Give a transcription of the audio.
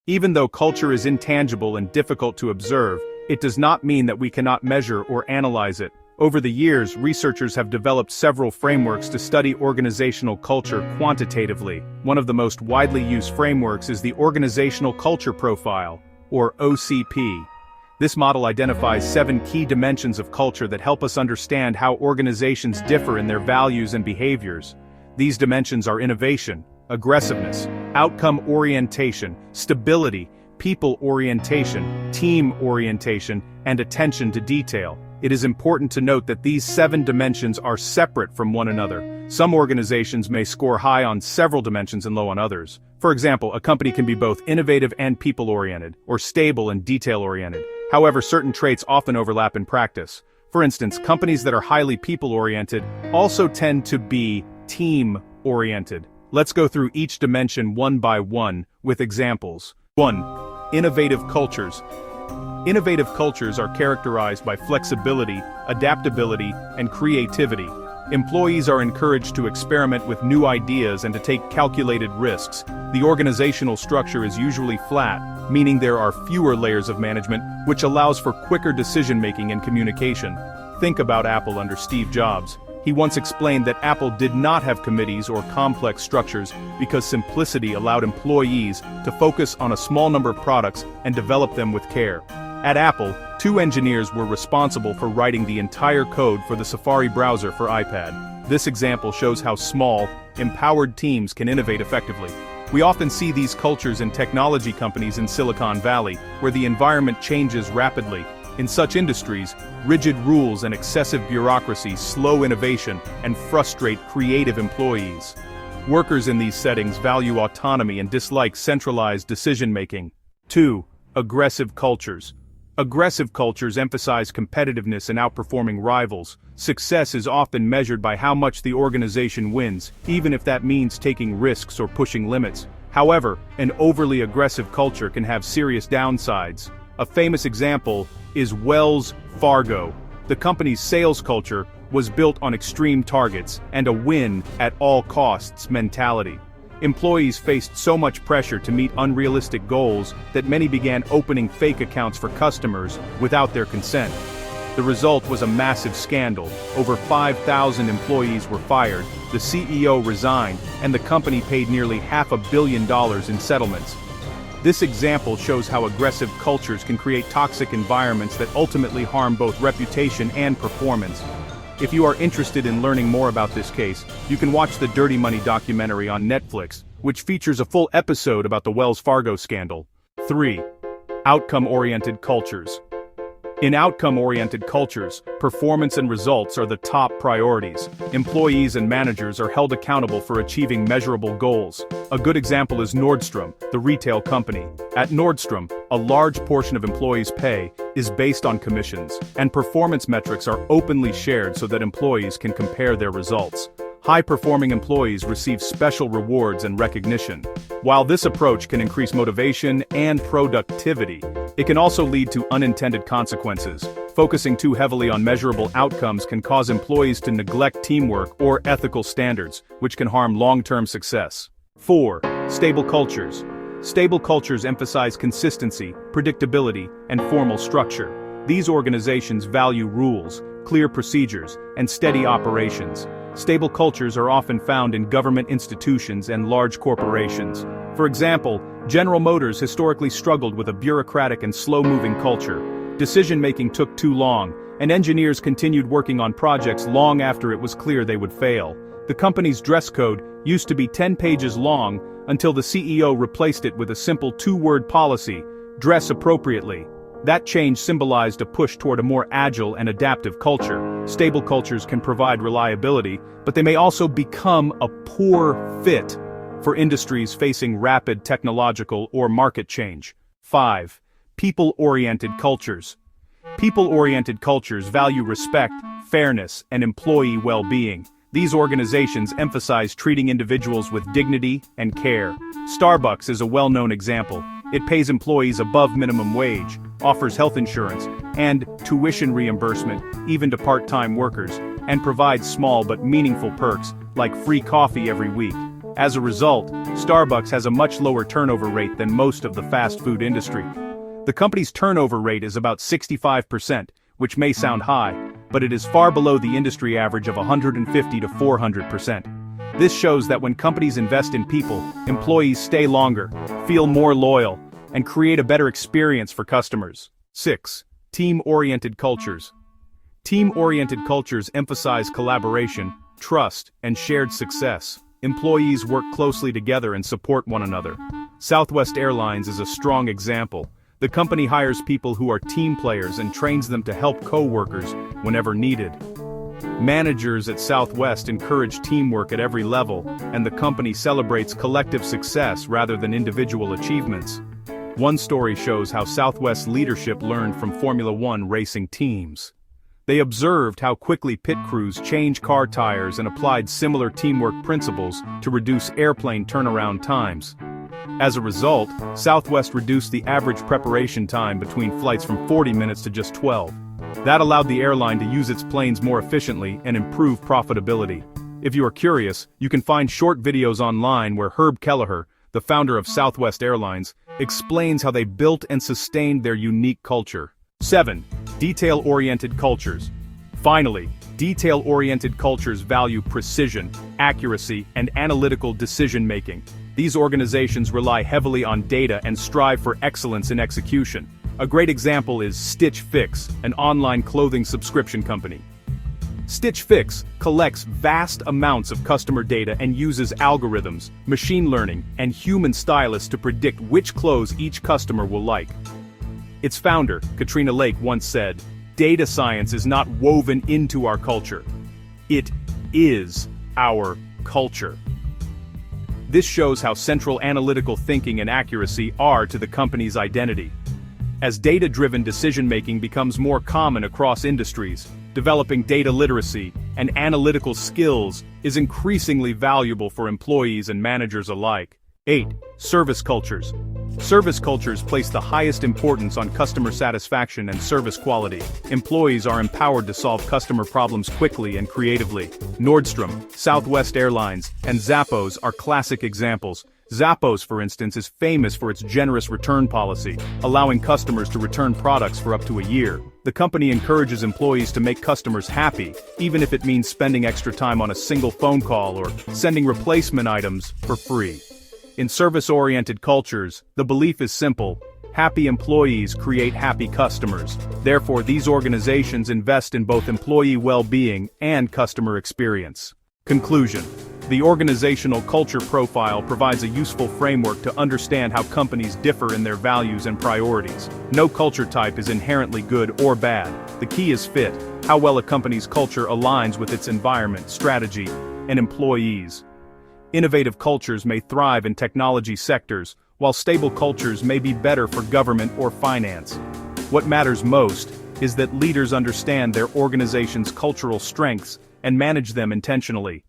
Even though culture is intangible and difficult to observe, it does not mean that we cannot measure or analyze it. Over the years, researchers have developed several frameworks to study organizational culture quantitatively. One of the most widely used frameworks is the Organizational Culture Profile, or OCP. This model identifies 7 key dimensions of culture that help us understand how organizations differ in their values and behaviors. These dimensions are innovation, aggressiveness, outcome orientation, stability, people orientation, team orientation, and attention to detail. It is important to note that these 7 dimensions are separate from one another. Some organizations may score high on several dimensions and low on others. For example, a company can be both innovative and people-oriented, or stable and detail-oriented. However, certain traits often overlap in practice. For instance, companies that are highly people-oriented also tend to be team-oriented. Let's go through each dimension one by one with examples. 1. Innovative cultures. Innovative cultures are characterized by flexibility, adaptability, and creativity. Employees are encouraged to experiment with new ideas and to take calculated risks. The organizational structure is usually flat, meaning there are fewer layers of management, which allows for quicker decision-making and communication. Think about Apple under Steve Jobs. He once explained that Apple did not have committees or complex structures because simplicity allowed employees to focus on a small number of products and develop them with care. At Apple, 2 engineers were responsible for writing the entire code for the Safari browser for iPad. This example shows how small, empowered teams can innovate effectively. We often see these cultures in technology companies in Silicon Valley, where the environment changes rapidly. In such industries, rigid rules and excessive bureaucracy slow innovation and frustrate creative employees. Workers in these settings value autonomy and dislike centralized decision-making. 2. Aggressive cultures. Aggressive cultures emphasize competitiveness and outperforming rivals. Success is often measured by how much the organization wins, even if that means taking risks or pushing limits. However, an overly aggressive culture can have serious downsides. A famous example is Wells Fargo. The company's sales culture was built on extreme targets and a win-at-all-costs mentality. Employees faced so much pressure to meet unrealistic goals that many began opening fake accounts for customers without their consent. The result was a massive scandal. Over 5,000 employees were fired, the CEO resigned, and the company paid nearly $500 million in settlements. This example shows how aggressive cultures can create toxic environments that ultimately harm both reputation and performance. If you are interested in learning more about this case, you can watch the Dirty Money documentary on Netflix, which features a full episode about the Wells Fargo scandal. 3. Outcome-oriented cultures. In outcome-oriented cultures, performance and results are the top priorities. Employees and managers are held accountable for achieving measurable goals. A good example is Nordstrom, the retail company. At Nordstrom, a large portion of employees' pay is based on commissions, and performance metrics are openly shared so that employees can compare their results. High-performing employees receive special rewards and recognition. While this approach can increase motivation and productivity, it can also lead to unintended consequences. Focusing too heavily on measurable outcomes can cause employees to neglect teamwork or ethical standards, which can harm long-term success. 4. Stable cultures. Stable cultures emphasize consistency, predictability, and formal structure. These organizations value rules, clear procedures, and steady operations. Stable cultures are often found in government institutions and large corporations. For example, General Motors historically struggled with a bureaucratic and slow-moving culture. Decision-making took too long, and engineers continued working on projects long after it was clear they would fail. The company's dress code used to be 10 pages long until the CEO replaced it with a simple 2-word policy: dress appropriately. That change symbolized a push toward a more agile and adaptive culture. Stable cultures can provide reliability, but they may also become a poor fit for industries facing rapid technological or market change. 5. People-oriented cultures. People-oriented cultures value respect, fairness, and employee well-being. These organizations emphasize treating individuals with dignity and care. Starbucks is a well-known example. It pays employees above minimum wage, offers health insurance, and tuition reimbursement, even to part-time workers, and provides small but meaningful perks, like free coffee every week. As a result, Starbucks has a much lower turnover rate than most of the fast food industry. The company's turnover rate is about 65%, which may sound high, but it is far below the industry average of 150 to 400%. This shows that when companies invest in people, employees stay longer, feel more loyal, and create a better experience for customers. 6. Team-oriented cultures. Team-oriented cultures emphasize collaboration, trust, and shared success. Employees work closely together and support one another. Southwest Airlines is a strong example. The company hires people who are team players and trains them to help co-workers whenever needed. Managers at Southwest encourage teamwork at every level, and the company celebrates collective success rather than individual achievements. One story shows how Southwest leadership learned from Formula One racing teams. They observed how quickly pit crews change car tires and applied similar teamwork principles to reduce airplane turnaround times. As a result, Southwest reduced the average preparation time between flights from 40 minutes to just 12. That allowed the airline to use its planes more efficiently and improve profitability. If you are curious, you can find short videos online where Herb Kelleher, the founder of Southwest Airlines, explains how they built and sustained their unique culture. 7. Detail-oriented cultures. Finally, detail-oriented cultures value precision, accuracy, and analytical decision-making. These organizations rely heavily on data and strive for excellence in execution. A great example is Stitch Fix, an online clothing subscription company. Stitch Fix collects vast amounts of customer data and uses algorithms, machine learning, and human stylists to predict which clothes each customer will like. Its founder, Katrina Lake, once said, "Data science is not woven into our culture. It is our culture." This shows how central analytical thinking and accuracy are to the company's identity. As data-driven decision-making becomes more common across industries, developing data literacy and analytical skills is increasingly valuable for employees and managers alike. 8. Service cultures. Service cultures place the highest importance on customer satisfaction and service quality. Employees are empowered to solve customer problems quickly and creatively. Nordstrom, Southwest Airlines, and Zappos are classic examples. Zappos, for instance, is famous for its generous return policy, allowing customers to return products for up to a year. The company encourages employees to make customers happy, even if it means spending extra time on a single phone call or sending replacement items for free. In service-oriented cultures, the belief is simple: happy employees create happy customers. Therefore, these organizations invest in both employee well-being and customer experience. Conclusion. The organizational culture profile provides a useful framework to understand how companies differ in their values and priorities. No culture type is inherently good or bad. The key is fit, how well a company's culture aligns with its environment, strategy, and employees. Innovative cultures may thrive in technology sectors, while stable cultures may be better for government or finance. What matters most is that leaders understand their organization's cultural strengths and manage them intentionally.